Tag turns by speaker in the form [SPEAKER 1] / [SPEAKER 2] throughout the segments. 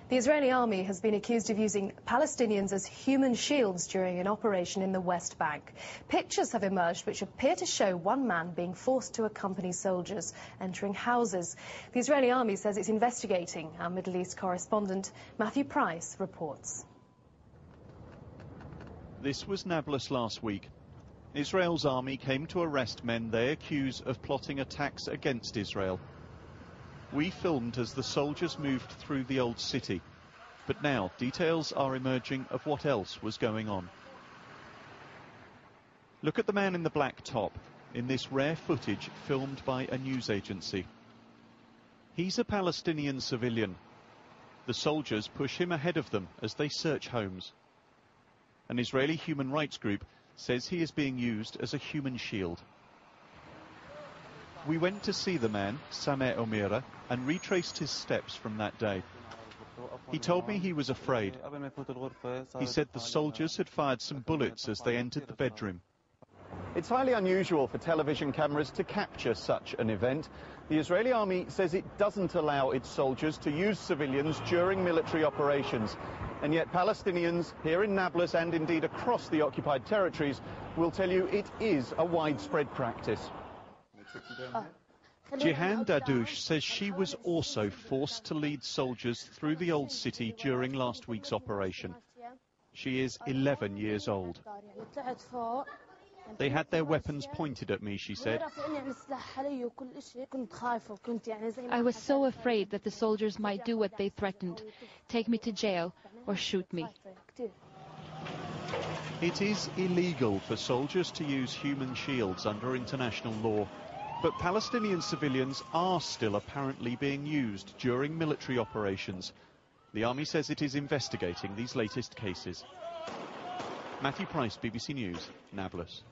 [SPEAKER 1] The Israeli army has been accused of using Palestinians as human shields during an operation in the West Bank. Pictures have emerged which appear to show one man being forced to accompany soldiers entering houses. The Israeli army says it's investigating. Our Middle East correspondent Matthew Price reports.
[SPEAKER 2] This was Nablus last week. Israel's army came to arrest men they accuse of plotting attacks against Israel. We filmed as the soldiers moved through the old city, but now details are emerging of what else was going on. Look at the man in the black top in this rare footage filmed by a news agency. He's a Palestinian civilian. The soldiers push him ahead of them as they search homes. An Israeli human rights group says he is being used as a human shield. We went to see the man, Sameh Omira, and retraced his steps from that day. He told me he was afraid. He said the soldiers had fired some bullets as they entered the bedroom.
[SPEAKER 3] It's highly unusual for television cameras to capture such an event. The Israeli army says it doesn't allow its soldiers to use civilians during military operations. And yet Palestinians here in Nablus and indeed across the occupied territories will tell you it is a widespread practice.
[SPEAKER 2] Jihan Dadouche says she was also forced to lead soldiers through the old city during last week's operation. She is 11 years old. They had their weapons pointed at me, she said.
[SPEAKER 4] I was so afraid that the soldiers might do what they threatened, take me to jail or shoot me.
[SPEAKER 2] It is illegal for soldiers to use human shields under international law. But Palestinian civilians are still apparently being used during military operations. The army says it is investigating these latest cases. Matthew Price, BBC News, Nablus.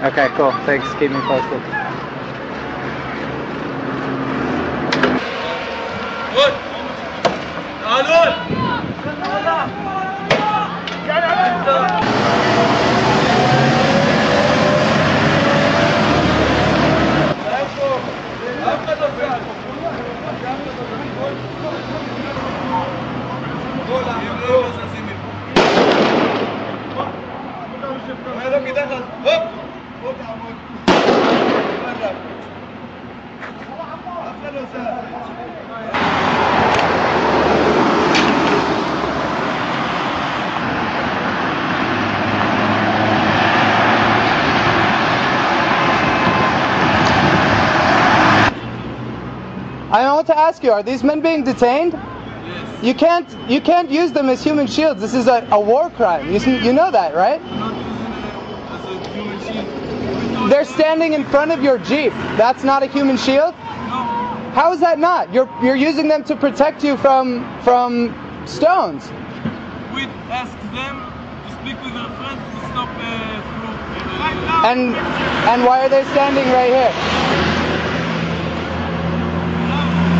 [SPEAKER 5] Okay, cool. Thanks. Keep me posted. I want to ask you, are these men being detained? Yes. You can't use them as human shields. This is a war crime. You know that, right? They're standing in front of your Jeep. That's not a human shield?
[SPEAKER 6] No.
[SPEAKER 5] How is that not? You're using them to protect you from stones.
[SPEAKER 6] We ask them to speak with their friends to stop through right now.
[SPEAKER 5] And why are they standing right here?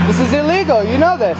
[SPEAKER 5] This is illegal, you know this.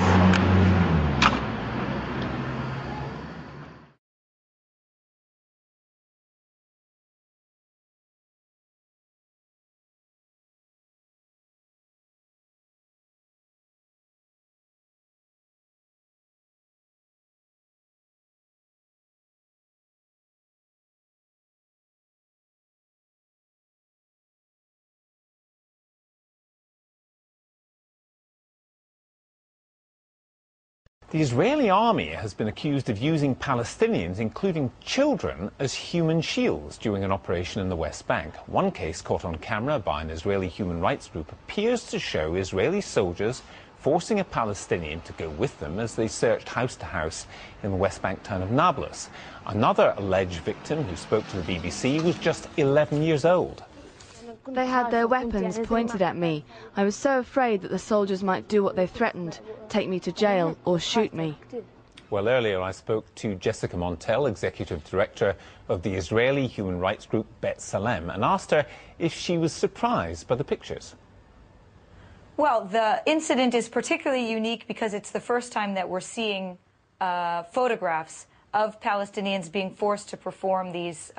[SPEAKER 7] The Israeli army has been accused of using Palestinians, including children, as human shields during an operation in the West Bank. One case caught on camera by an Israeli human rights group appears to show Israeli soldiers forcing a Palestinian to go with them as they searched house to house in the West Bank town of Nablus. Another alleged victim who spoke to the BBC was just 11 years old.
[SPEAKER 8] They had their weapons pointed at me. I was so afraid that the soldiers might do what they threatened, take me to jail or shoot me.
[SPEAKER 7] Well, earlier I spoke to Jessica Montel, Executive Director of the Israeli human rights group Bet Salem, and asked her if she was surprised by the pictures.
[SPEAKER 9] Well, the incident is particularly unique because it's the first time that we're seeing photographs of Palestinians being forced to perform these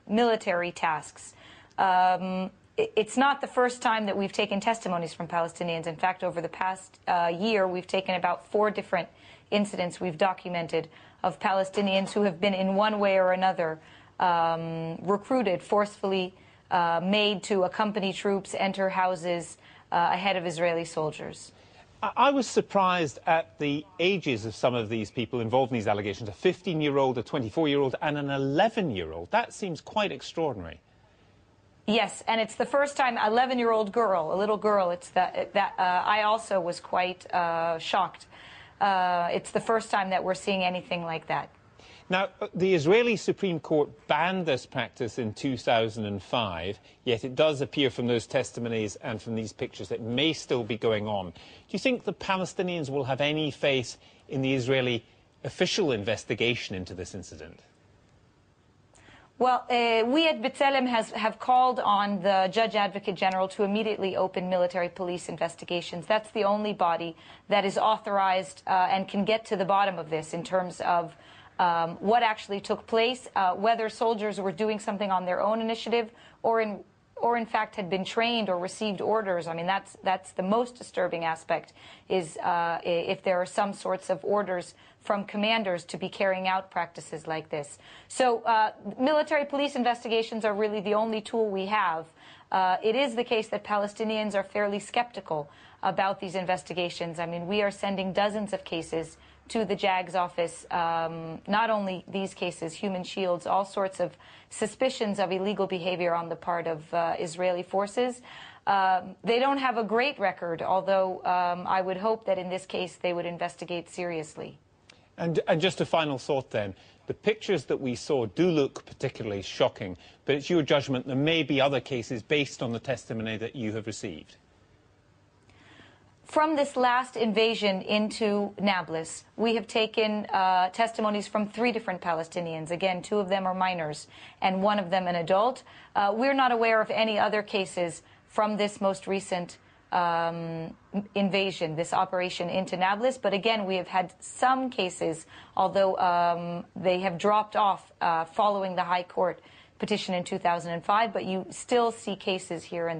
[SPEAKER 9] military tasks. It's not the first time that we've taken testimonies from Palestinians. In fact, over the past year, we've taken about 4 different incidents we've documented of Palestinians who have been in one way or another recruited, forcefully made to accompany troops, enter houses ahead of Israeli soldiers.
[SPEAKER 7] I was surprised at the ages of some of these people involved in these allegations, a 15-year-old, a 24-year-old and an 11-year-old. That seems quite extraordinary.
[SPEAKER 9] Yes, and it's the first time, 11-year-old girl, a little girl, I also was quite shocked. It's the first time that we're seeing anything like that.
[SPEAKER 7] Now, the Israeli Supreme Court banned this practice in 2005, yet it does appear from those testimonies and from these pictures that it may still be going on. Do you think the Palestinians will have any faith in the Israeli official investigation into this incident?
[SPEAKER 9] Well, we at B'Tselem have called on the Judge Advocate General to immediately open military police investigations. That's the only body that is authorized and can get to the bottom of this in terms of what actually took place, whether soldiers were doing something on their own initiative or in fact had been trained or received orders. I mean, that's the most disturbing aspect, is if there are some sorts of orders from commanders to be carrying out practices like this. So military police investigations are really the only tool we have. It is the case that Palestinians are fairly skeptical about these investigations. I mean, we are sending dozens of cases to the JAG's office, not only these cases, human shields, all sorts of suspicions of illegal behavior on the part of Israeli forces. They don't have a great record, although I would hope that in this case they would investigate seriously.
[SPEAKER 7] And just a final thought then. The pictures that we saw do look particularly shocking, but it's your judgment there may be other cases based on the testimony that you have received.
[SPEAKER 9] From this last invasion into Nablus, we have taken testimonies from 3 different Palestinians. Again, 2 of them are minors and 1 of them an adult. We're not aware of any other cases from this most recent invasion, this operation into Nablus. But again, we have had some cases, although they have dropped off following the High Court petition in 2005, but you still see cases here and there.